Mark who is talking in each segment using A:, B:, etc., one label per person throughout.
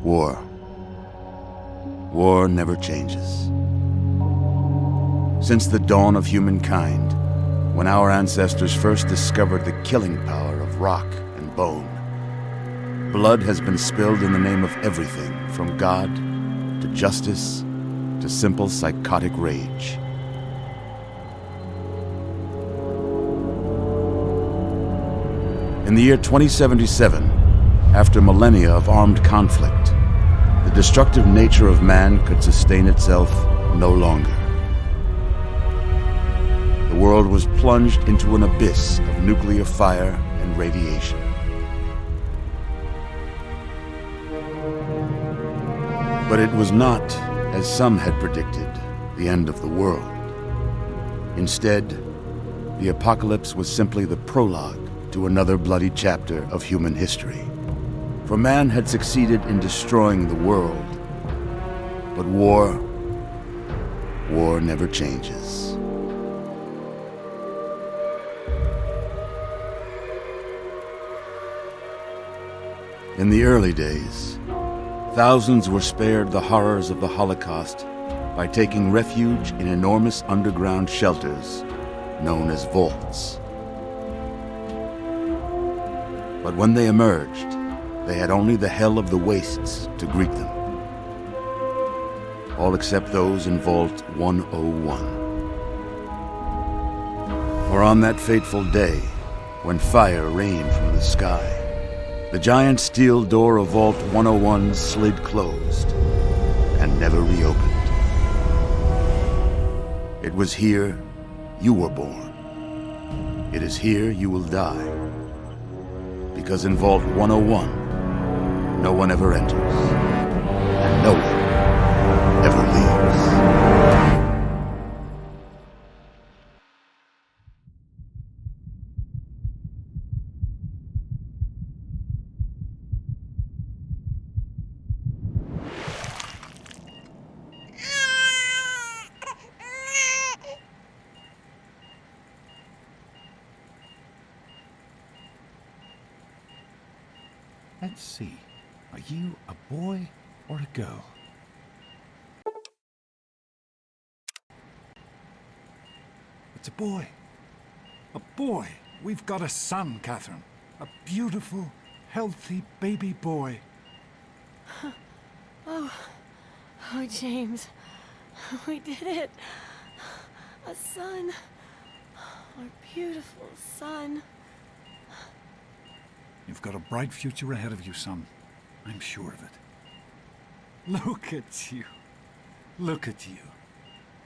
A: War. War never changes. Since the dawn of humankind, when our ancestors first discovered the killing power of rock and bone, blood has been spilled in the name of everything from God to justice to simple psychotic rage. In the year 2077, after millennia of armed conflict, the destructive nature of man could sustain itself no longer. The world was plunged into an abyss of nuclear fire and radiation. But it was not, as some had predicted, the end of the world. Instead, the apocalypse was simply the prologue to another bloody chapter of human history. For man had succeeded in destroying the world, but war never changes. In the early days, thousands were spared the horrors of the Holocaust by taking refuge in enormous underground shelters known as vaults. But when they emerged, they had only the hell of the wastes to greet them. All except those in Vault 101. For on that fateful day, when fire rained from the sky, the giant steel door of Vault 101 slid closed and never reopened. It was here you were born. It is here you will die. Because in Vault 101, no one ever enters, and no one ever leaves.
B: Let's see. Are you a boy or a girl? It's a boy. A boy. We've got a son, Catherine. A beautiful, healthy baby boy.
C: Oh, James. We did it. A son. Our beautiful son.
B: You've got a bright future ahead of you, son. I'm sure of it. Look at you. Look at you.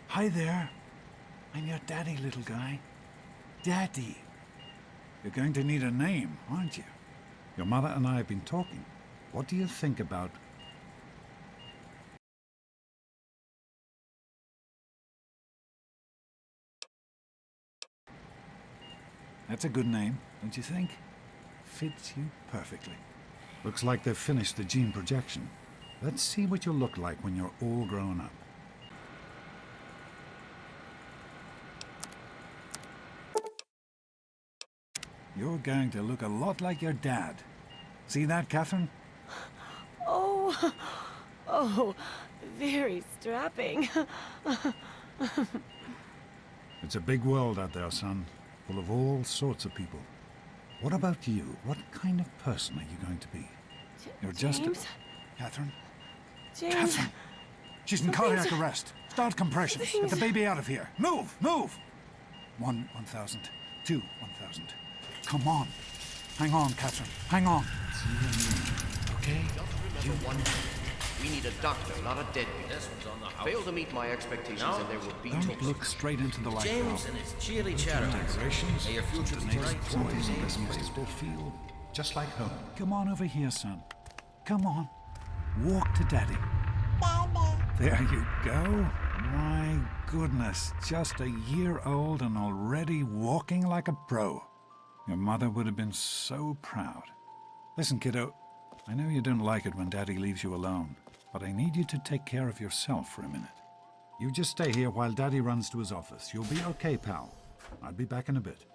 B: Hi there. I'm your daddy, little guy. Daddy. You're going to need a name, aren't you? Your mother and I have been talking. What do you think about... That's a good name, don't you think? Fits you perfectly. Looks like they've finished the gene projection. Let's see what you'll look like when you're all grown up. You're going to look a lot like your dad. See that, Catherine?
C: Oh, very strapping.
B: It's a big world out there, son. Full of all sorts of people. What about you? What kind of person are you going to be? You're just
C: James?
B: Catherine?
C: James?
B: Catherine! She's in cardiac arrest. Start compression. Get the baby out of here. Move! Move! 1,000. 2, 1,000. Come on. Hang on, Catherine. Hang on. It's you and me. Okay?
D: Just remember one thing. We need a doctor, not a deadbeat. This one's on the house. Fail to meet my expectations and there will be
B: Don't look straight into the light,
D: James
B: girl.
D: and his cheery charity.
B: Decorations.
D: May your future be bright.
B: Someplace this place will feel just like home. Come on over here, son. Come on. Walk to Daddy. There you go. My goodness, just a year old and already walking like a pro. Your mother would have been so proud. Listen, kiddo, I know you don't like it when Daddy leaves you alone, but I need you to take care of yourself for a minute. You just stay here while Daddy runs to his office. You'll be okay, pal. I'll be back in a bit.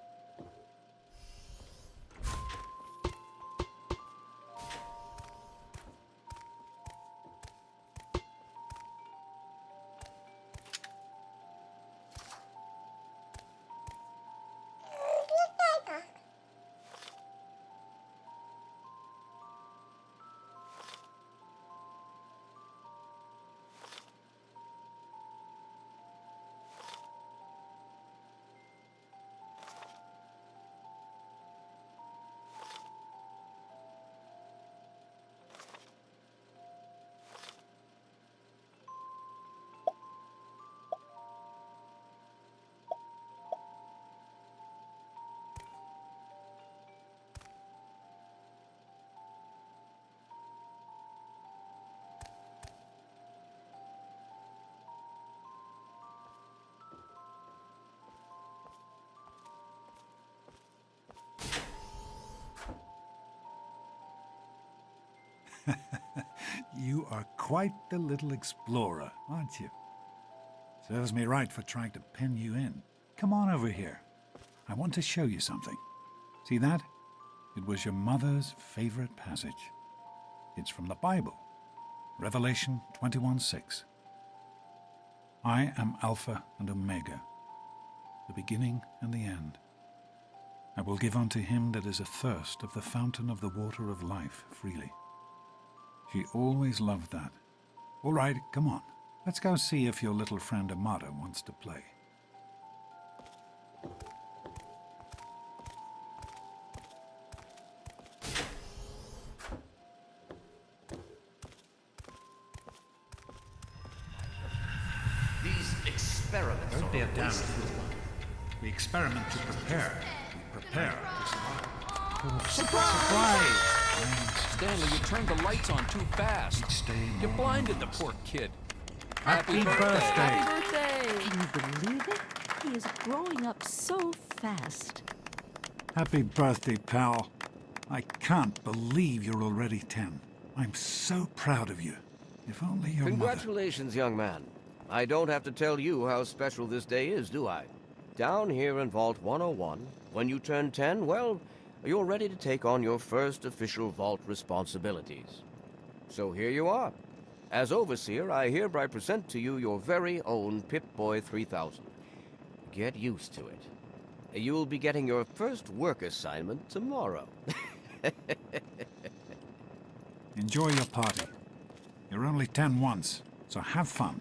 B: you are quite the little explorer, aren't you? Serves me right for trying to pin you in. Come on over here. I want to show you something. See that? It was your mother's favorite passage. It's from the Bible, Revelation 21:6. I am Alpha and Omega, the beginning and the end. I will give unto him that is athirst of the fountain of the water of life freely. She always loved that. All right, come on. Let's go see if your little friend Amada wants to play.
D: These experiments
B: Don't be a
D: are
B: damn
D: wasted.
B: fool. We experiment to prepare. We prepare to survive.
E: Surprise!
B: Thanks.
E: Stanley, you turned the lights on too fast.
B: Each day
E: You
B: more.
E: blinded the poor kid.
B: Happy birthday!
F: Can you believe it? He is growing up so fast.
B: Happy birthday, pal. I can't believe you're already 10. I'm so proud of you. If only your mother...
D: Congratulations, young man. I don't have to tell you how special this day is, do I? Down here in Vault 101, when you turn 10, well, you're ready to take on your first official vault responsibilities. So here you are. As Overseer, I hereby present to you your very own Pip-Boy 3000. Get used to it. You'll be getting your first work assignment tomorrow.
B: Enjoy your party. You're only 10 once, so have fun.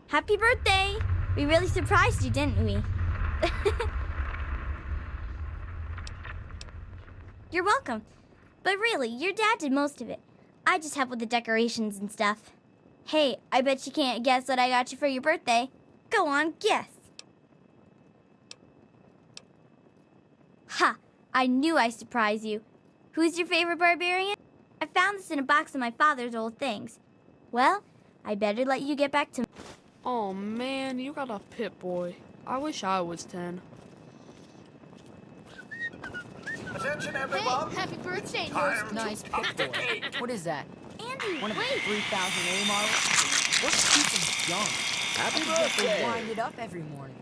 G: Happy birthday! We really surprised you, didn't we? You're welcome. But really, your dad did most of it. I just helped with the decorations and stuff. Hey, I bet you can't guess what I got you for your birthday. Go on, guess. Ha! I knew I'd surprise you. Who's your favorite barbarian? I found this in a box of my father's old things. Well, I better let you get back to...
H: Oh man, you got a Pip-Boy. I wish I was 10.
I: Attention, everyone!
J: Hey, happy birthday,
I: Time
J: nice
I: to
J: Pip-Boy.
F: What is that?
G: Andy,
F: One of the
G: wait!
F: 3,000 A models? What's keeping young?
D: Happy
F: I could get
D: birthday!
F: to wind it up every morning.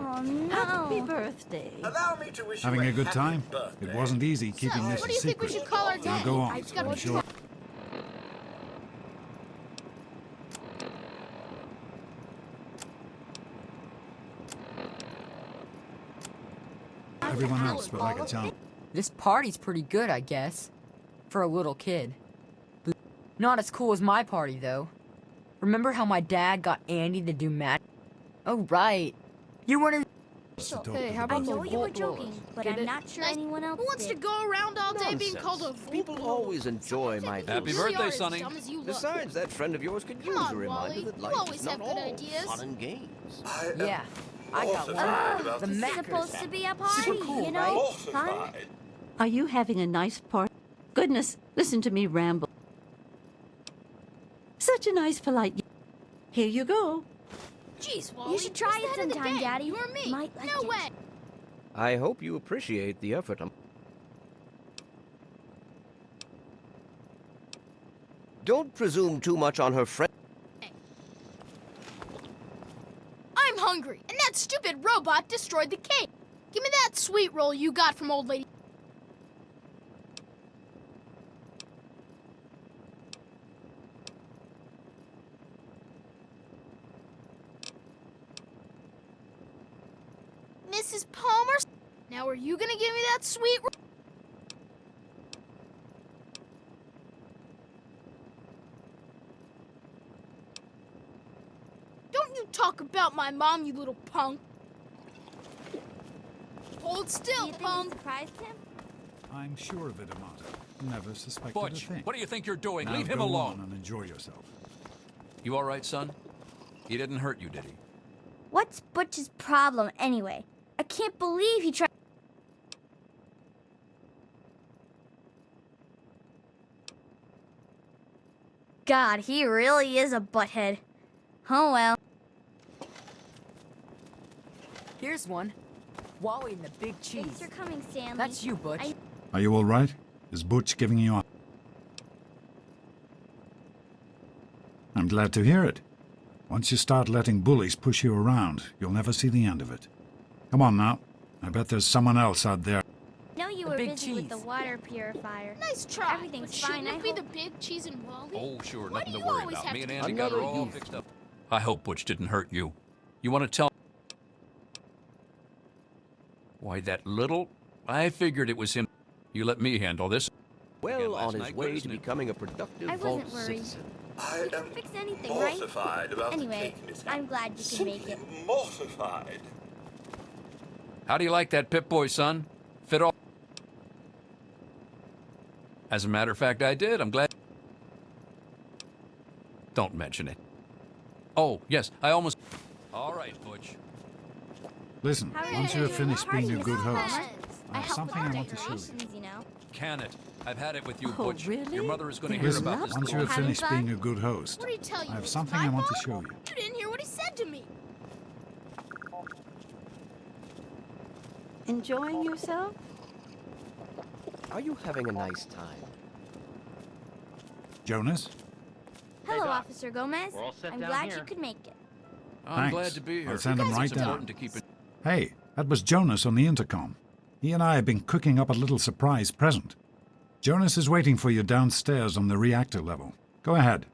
G: Oh, no.
F: Happy birthday.
I: Allow me to wish
B: Having
I: you
B: a good
I: happy
B: time?
I: birthday.
B: It wasn't easy keeping
J: So,
B: this
J: what
B: a
J: do you think we
B: secret.
J: should call our
B: Now
J: day?
B: go on.
J: I just gotta
B: I'm sure. Everyone else would like a chance.
F: This party's pretty good, I guess. For a little kid. Not as cool as my party, though. Remember how my dad got Andy to do magic? Oh, right. You weren't in...
H: Hey, how
G: I
H: about the
G: know you were
H: Vault
G: joking,
H: Lords?
G: but
H: Get
G: I'm
H: it?
G: not sure
J: Nice.
G: anyone else
J: Who wants to
G: did.
J: go around all day being
D: Nonsense.
J: called a Vault
D: People
J: Lord?
D: always enjoy my
J: Someone
E: Happy
J: think you
E: birthday,
J: really are as
E: Sonny.
J: dumb as you look.
D: Besides, that friend of yours could
J: Come
D: use
J: on,
D: a reminder
J: Wally.
D: that
J: You
D: life
J: always
D: is not
J: have good
D: all
J: ideas.
D: fun and games.
I: I am
F: Yeah, I got one.
I: mortified about
F: The
I: this.
F: Mac-
G: Supposed to be a party,
F: Super cool,
G: you know?
F: right?
G: Fun.
I: Mortified.
K: Are you having a nice party? Goodness, listen to me ramble. Such a nice, polite... Here you go.
J: Jeez, Wally.
G: You should try
J: who's
G: it
J: the head of the
G: sometime,
J: gang?
G: Daddy.
J: You or me?
G: Might like
J: no
G: it.
J: way.
D: I hope you appreciate the effort. Don't presume too much on her friend.
J: I'm hungry, and that stupid robot destroyed the cake. Give me that sweet roll you got from old lady. Mrs. Palmer, now are you gonna give me that sweet roll? Don't you talk about my mom, you little punk. Hold
G: Do
J: still,
G: you think
J: punk.
G: we surprised him?
B: I'm sure of it, Amata. Never suspected
E: Butch,
B: a thing.
E: what do you think you're doing?
B: Now
E: Leave him
B: go
E: alone.
B: on and enjoy yourself.
E: You all right, son? He didn't hurt you, did he?
G: What's Butch's problem, anyway? I can't believe he tried... God, he really is a butthead. Oh well.
F: Here's one. Wally and the big cheese.
G: Thanks for coming, Stanley.
F: That's you, Butch.
G: I-
B: Are you all right? Is Butch giving you up? I'm glad to hear it. Once you start letting bullies push you around, you'll never see the end of it. Come on now. I bet there's someone else out there.
G: I know you were busy with the water purifier.
J: Nice try.
G: Everything's
J: but
G: fine,
J: shouldn't
G: I
J: it be
G: hope.
J: the big cheese and Wally?
E: Oh, sure,
J: Why
E: nothing
J: do
E: to
J: you
E: worry
J: always
E: about.
J: have
E: Me
J: to
E: and
J: be
E: Andy got her
D: Another
E: all
D: youth.
E: fixed up. I hope Butch didn't hurt you. You want to tell... Why, that little... I figured it was him. You let me handle this.
D: Well
E: Again last
D: on his
E: night,
D: way
E: wasn't
D: to
E: it?
D: becoming a productive
G: I
D: vault
G: wasn't worried.
D: citizen.
I: I
G: We can
I: am
G: fix anything, right?
I: mortified about
G: Anyway,
I: the cake mishap.
G: I'm glad you could make it.
I: Simply mortified.
E: How do you like that Pip-Boy, son? Fit all... As a matter of fact, I did. I'm glad... Don't mention it. Oh, yes, I almost... All right, Butch.
B: Listen,
G: How are
B: once
G: you
B: you have
G: doing?
B: finished
G: Party,
B: being a good
G: Mrs.
B: host,
G: Palmer?
B: I have something I want to show you.
G: Decorations, you know.
E: Can it? I've had it with you,
K: Oh,
E: Butch.
K: really?
E: Your mother is going to hear
B: Listen,
E: about this.
B: once you have
G: Having
B: finished
G: fun?
B: being a good host,
J: What did he tell you?
B: I have
J: It's
B: something
J: my
B: I want to
J: fault?
B: show you.
J: You didn't hear what he said to me.
K: Enjoying yourself?
D: Are you having a nice time?
B: Jonas?
G: Hello, Officer Gomez. I'm glad you could make it.
E: I'm
B: Thanks.
E: glad to be here.
B: I'll send him right
E: It's
B: down.
E: important to keep it...
B: Hey, that was Jonas on the intercom. He and I have been cooking up a little surprise present. Jonas is waiting for you downstairs on the reactor level. Go ahead.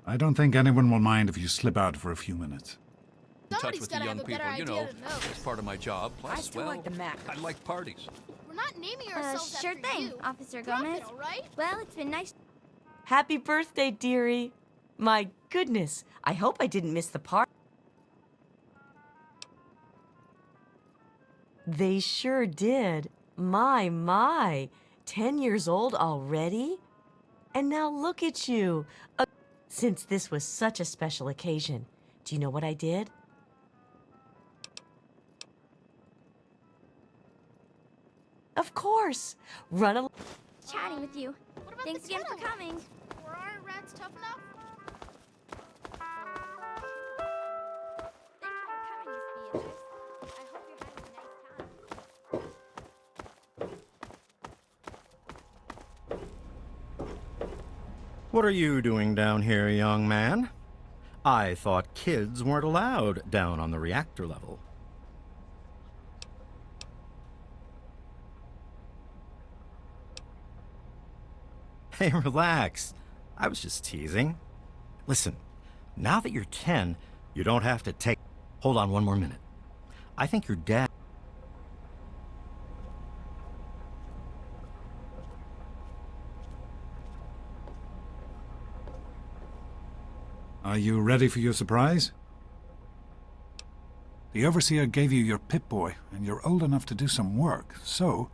B: I don't think anyone will mind if you slip out for a few minutes.
E: in touch
J: Somebody's
E: with the
J: gotta
E: young
J: have a better
E: people, you
J: idea
E: know,
J: than those.
E: it's part of my job. Plus,
F: I still
E: well,
F: like the Mac.
E: I like parties.
J: We're not naming ourselves
G: Sure
J: after
G: thing,
J: you.
G: Officer
J: Drop
G: Gomez.
J: it, all right?
G: Well, it's been nice.
C: Happy birthday, dearie. My goodness, I hope I didn't miss the part. They sure did. My. 10 years old already? And now look at you. Since this was such a special occasion, do you know what I did? Of course. Run a...
G: Chatting with you.
J: What about
G: Thanks
J: the
G: again for
J: kettle?
G: coming.
J: Were our rats tough enough?
G: Thanks for coming, Miss Beatrice. I hope you're having a nice time.
L: What are you doing down here, young man? I thought kids weren't allowed down on the reactor level. Hey, relax. I was just teasing. Listen, now that you're 10, you don't have to take... Hold on one more minute. I think your dad...
B: Are you ready for your surprise? The Overseer gave you your Pip-Boy, and you're old enough to do some work, so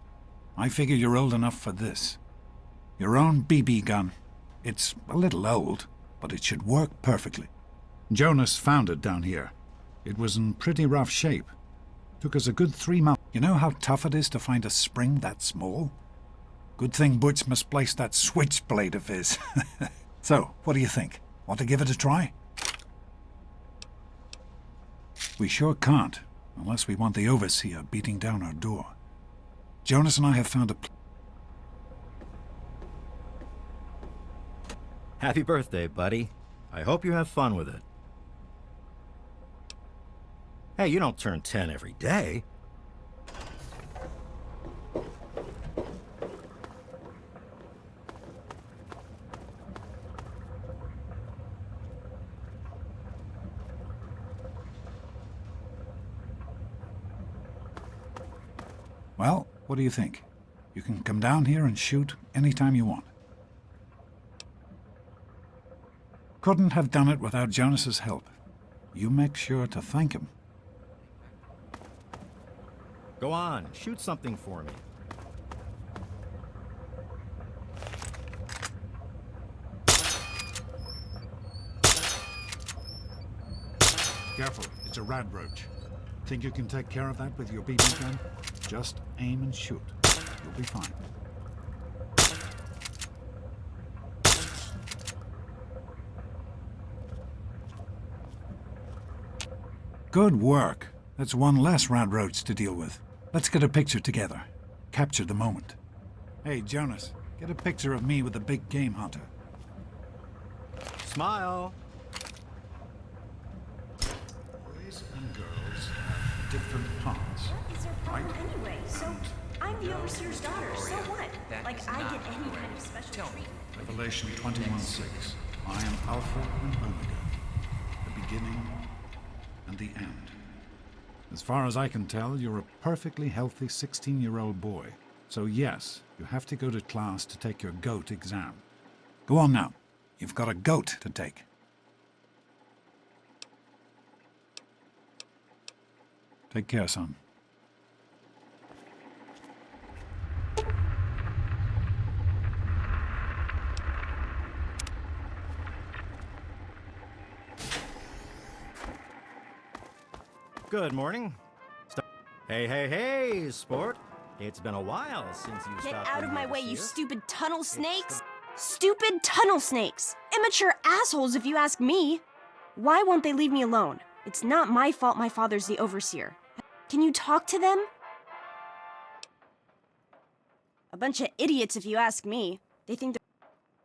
B: I figure you're old enough for this. Your own BB gun. It's a little old, but it should work perfectly. Jonas found it down here. It was in pretty rough shape. Took us a good 3 months. You know how tough it is to find a spring that small? Good thing Butch misplaced that switchblade of his. So, what do you think? Want to give it a try? We sure can't, unless we want the Overseer beating down our door. Jonas and I have found a...
L: Happy birthday, buddy. I hope you have fun with it. Hey, you don't turn 10 every day.
B: Well, what do you think? You can come down here and shoot anytime you want. Couldn't have done it without Jonas's help. You make sure to thank him.
L: Go on, shoot something for me.
B: Careful, it's a radroach. Think you can take care of that with your BB gun? Just aim and shoot. You'll be fine. Good work. That's one less radroach to deal with. Let's get a picture together. Capture the moment. Hey, Jonas, get a picture of me with the big game hunter.
L: Smile.
B: Boys and girls have different parts.
C: What is their problem anyway? So, I'm the overseer's daughter, so what? Like, I get any kind of special treatment.
B: Revelation 21:6. I am Alpha and Omega, the beginning and the end. As far as I can tell, you're a perfectly healthy 16-year-old boy. So yes, you have to go to class to take your GOAT exam. Go on now. You've got a GOAT to take. Take care, son.
L: Good morning. Hey, sport. It's been a while since you
M: Get
L: stopped
M: out of
L: in
M: my
L: here
M: way,
L: to
M: you
L: see us.
M: stupid tunnel snakes! Stupid tunnel snakes! Immature assholes, if you ask me! Why won't they leave me alone? It's not my fault my father's the overseer. Can you talk to them? A bunch of idiots, if you ask me. They think that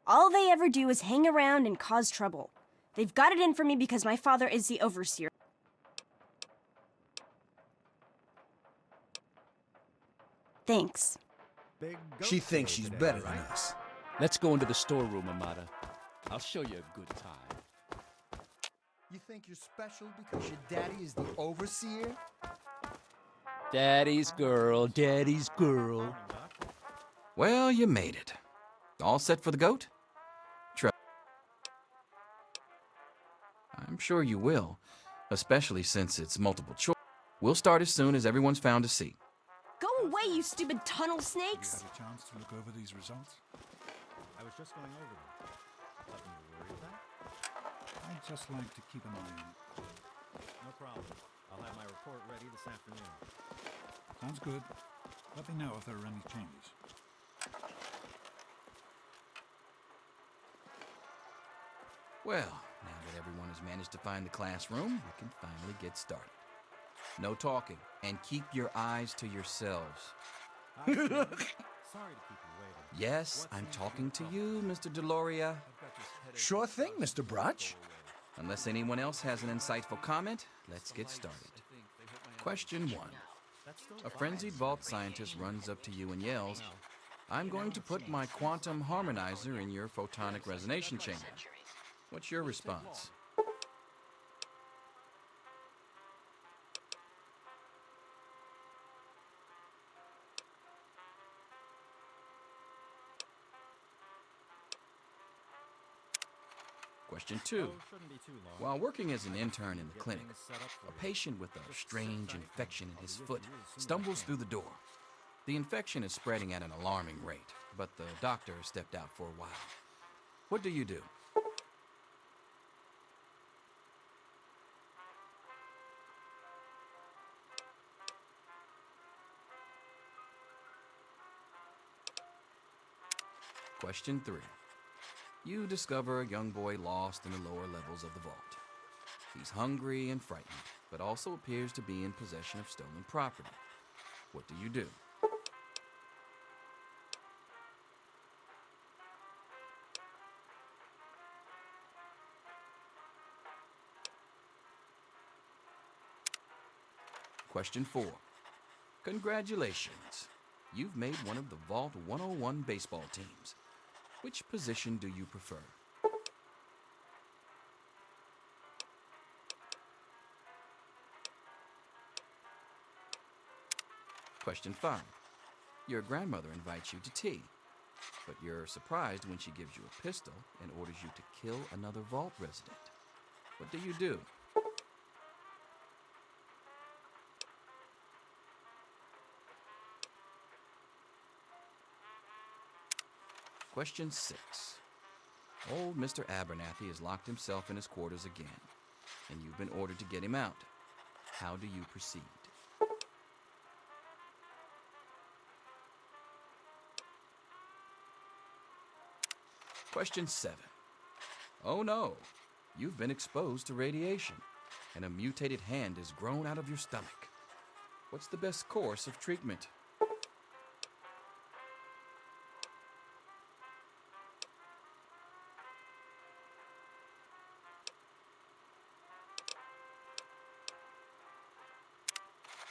M: all they ever do is hang around and cause trouble. They've got it in for me because my father is the overseer. Thanks.
N: She thinks she's better than us.
E: Let's go into the storeroom, Amada. I'll show you a good time.
N: You think you're special because your daddy is the overseer?
E: Daddy's girl, daddy's girl.
O: Well, you made it. All set for the goat? I'm sure you will, especially since it's multiple choice. We'll start as soon as everyone's found a seat.
M: Go away, you stupid tunnel snakes!
B: You had a chance to look over these results?
L: I was just going over them. Something you're worried about?
B: I'd just like to keep an eye on it.
L: No problem. I'll have my report ready this afternoon.
B: Sounds good. Let me know if there are any changes.
O: Well, now that everyone has managed to find the classroom, we can finally get started. No talking, and keep your eyes to yourselves.
L: Sorry to keep you waiting.
O: Yes, I'm talking to you, Mr. Deloria.
N: Sure thing, Mr. Brotch.
O: Unless anyone else has an insightful comment, let's get started. Question 1. A frenzied vault scientist runs up to you and yells, "I'm going to put my quantum harmonizer in your photonic resonation chamber." What's your response? Question 2. While working as an intern in the clinic, a patient with a strange infection in his foot stumbles through the door. The infection is spreading at an alarming rate, but the doctor stepped out for a while. What do you do? Question 3. You discover a young boy lost in the lower levels of the vault. He's hungry and frightened, but also appears to be in possession of stolen property. What do you do? Question 4. Congratulations. You've made one of the Vault 101 baseball teams. Which position do you prefer? Question 5. Your grandmother invites you to tea, but you're surprised when she gives you a pistol and orders you to kill another Vault resident. What do you do? Question 6. Old Mr. Abernathy has locked himself in his quarters again, and you've been ordered to get him out. How do you proceed? Question 7. Oh no, you've been exposed to radiation, and a mutated hand has grown out of your stomach. What's the best course of treatment?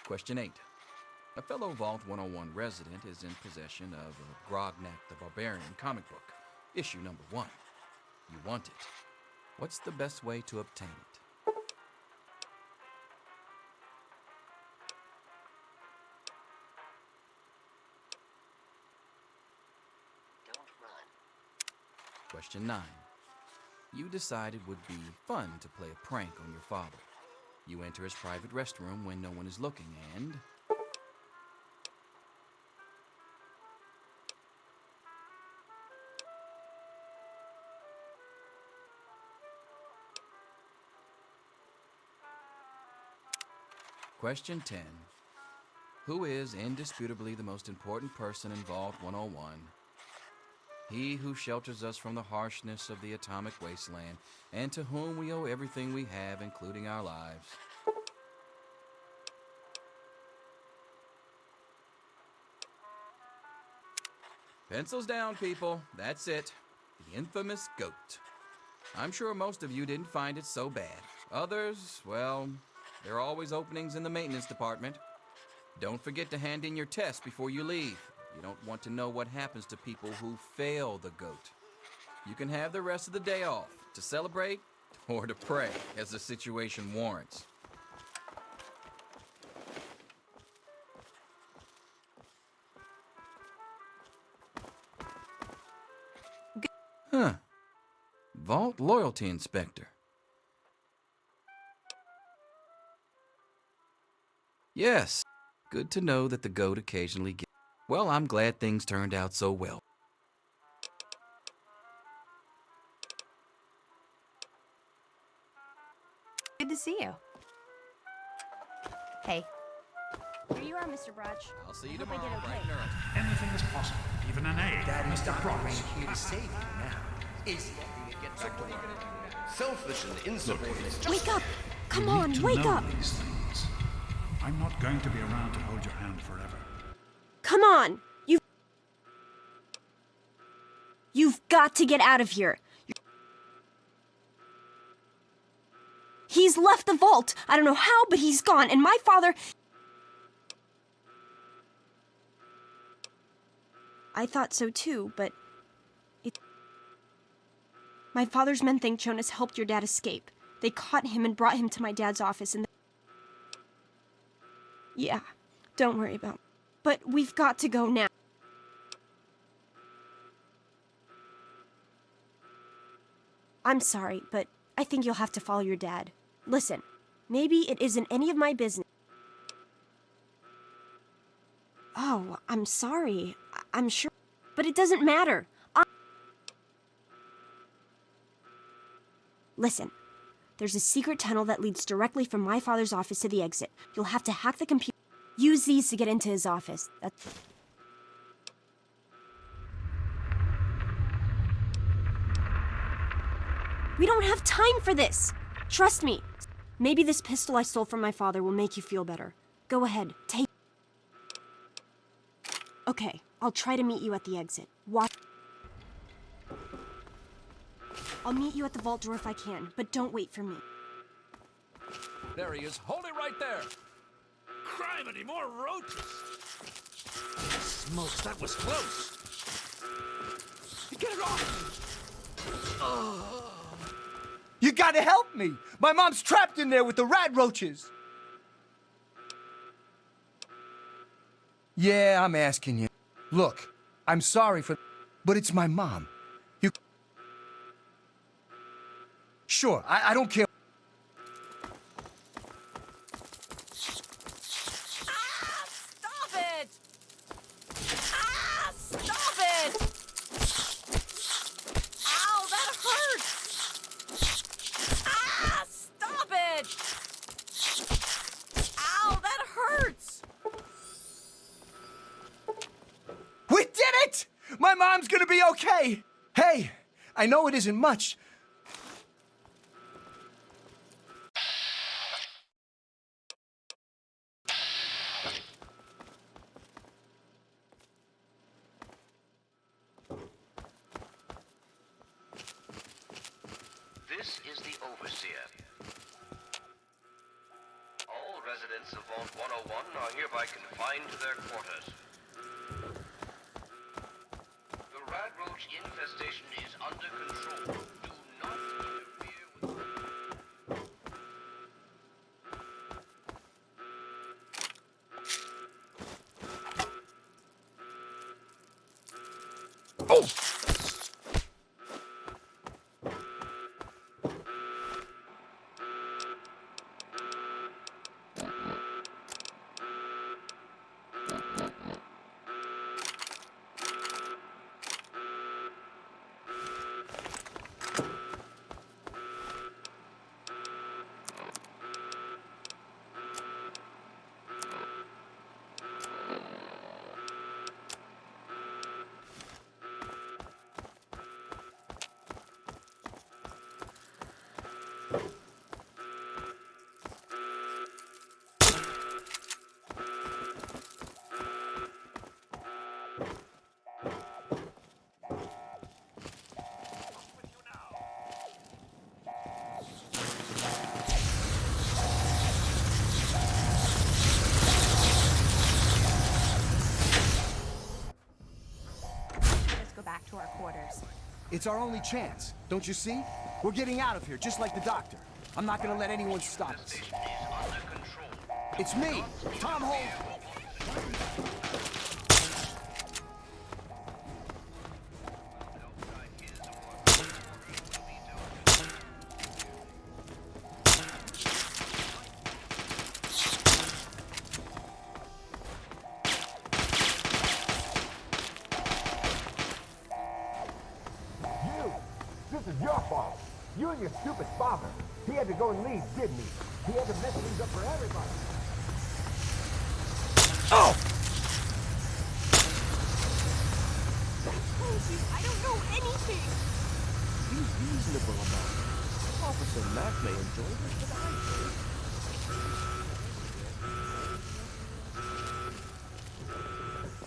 O: Question 8. A fellow Vault 101 resident is in possession of Grognak the Barbarian comic book, issue number 1. You want it. What's the best way to obtain it?
P: Don't run.
O: Question 9. You decide it would be fun to play a prank on your father. You enter his private restroom when no one is looking and... Question 10. Who is indisputably the most important person in Vault 101? He who shelters us from the harshness of the atomic wasteland, and to whom we owe everything we have, including our lives. Pencils down, people. That's it. The infamous goat. I'm sure most of you didn't find it so bad. Others, well, there are always openings in the maintenance department. Don't forget to hand in your test before you leave. You don't want to know what happens to people who fail the goat. You can have the rest of the day off to celebrate or to pray as the situation warrants. Huh. Vault Loyalty Inspector. Yes, good to know that the goat occasionally gets... Well, I'm glad things turned out so well.
M: Good to see you. Hey. Here you are, Mr. Broch.
O: I'll see
M: I
O: you
M: hope
O: tomorrow,
M: I get okay.
O: bright and early.
B: Anything is possible, even an A.
N: Daddy's
B: Mr.
N: not
B: Bronx.
N: here to save you now. Is he?
D: Get back to work. Selfish and insubordinate.
M: Wake up! Come
B: You
M: on,
B: need to
M: wake
B: know
M: up!
B: these things. I'm not going to be around to hold your hand forever.
M: Come on! You've got to get out of here. He's left the vault. I don't know how, but he's gone. And my father... I thought so too, but... My father's men think Jonas helped your dad escape. They caught him and brought him to my dad's office and... Yeah, don't worry about it. But we've got to go now. I'm sorry, but I think you'll have to follow your dad. Listen, maybe it isn't any of my business. Oh, I'm sorry. I'm sure. But it doesn't matter. Listen, there's a secret tunnel that leads directly from my father's office to the exit. You'll have to hack the computer. Use these to get into his office. We don't have time for this. Trust me. Maybe this pistol I stole from my father will make you feel better. Go ahead, take... Okay, I'll try to meet you at the exit. Watch... I'll meet you at the vault door if I can, but don't wait for me.
E: There he is. Hold it right there. Criminy, more roaches. Smokes, that was close. Get it off.
N: Oh. You gotta help me! My mom's trapped in there with the rat roaches! Yeah, I'm asking you. Look, I'm sorry for... But it's my mom. You... Sure, I don't care...
F: Stop it! Ah, stop it! Ow, that hurts! Ah, stop it! Ow, that hurts!
N: We did it! My mom's gonna be okay! Hey, I know it isn't much.
P: This is the Overseer. All residents
D: residents of Vault 101 are hereby confined to their quarters. The rat roach infestation is under control. Do not interfere with...
N: Oh!
Q: Back to our quarters.
N: It's our only chance, don't you see? We're getting out of here, just like the doctor. I'm not gonna let anyone stop us. It's me, Tom Holt.
I: This is your fault. You and your stupid father. He had to go and leave, didn't he? He had to mess things up for everybody.
N: Oh!
M: I told you, I don't know anything.
D: Be reasonable about it. Officer Mack may enjoy this, but I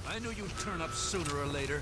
D: don't.
E: I knew you'd turn up sooner or later.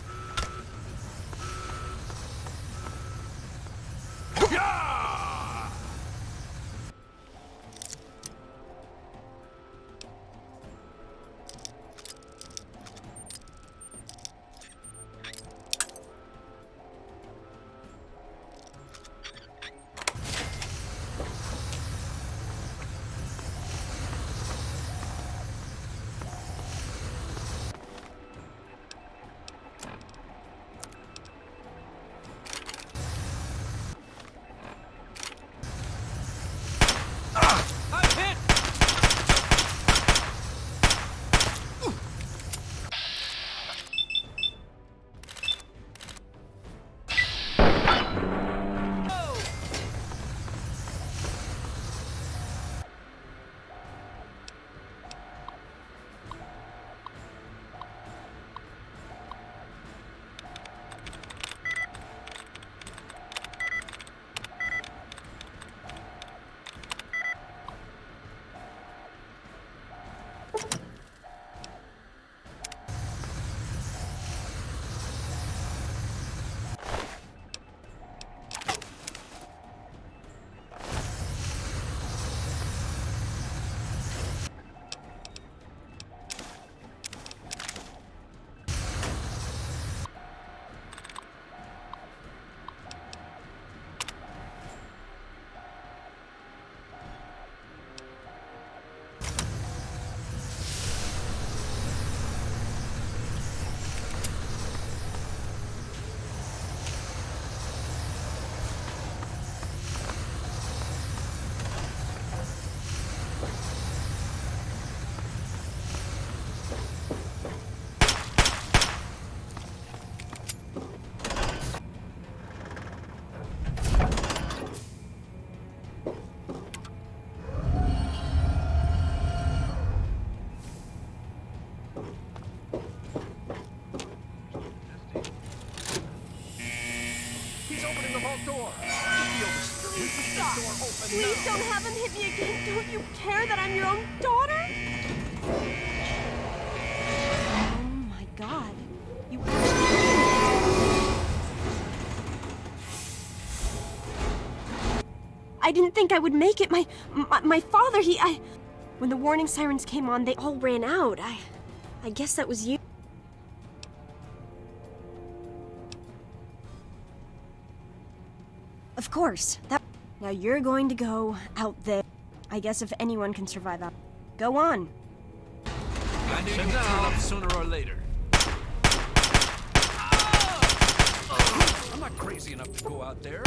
M: Please don't have him hit me again. Don't you care that I'm your own daughter? Oh my God. You I didn't think I would make it. My father, When the warning sirens came on, they all ran out. I guess that was you. Of course. Now you're going to go out there. I guess if anyone can survive out. Go on.
E: I knew you'd turn up sooner or later. I'm not crazy enough to go out there.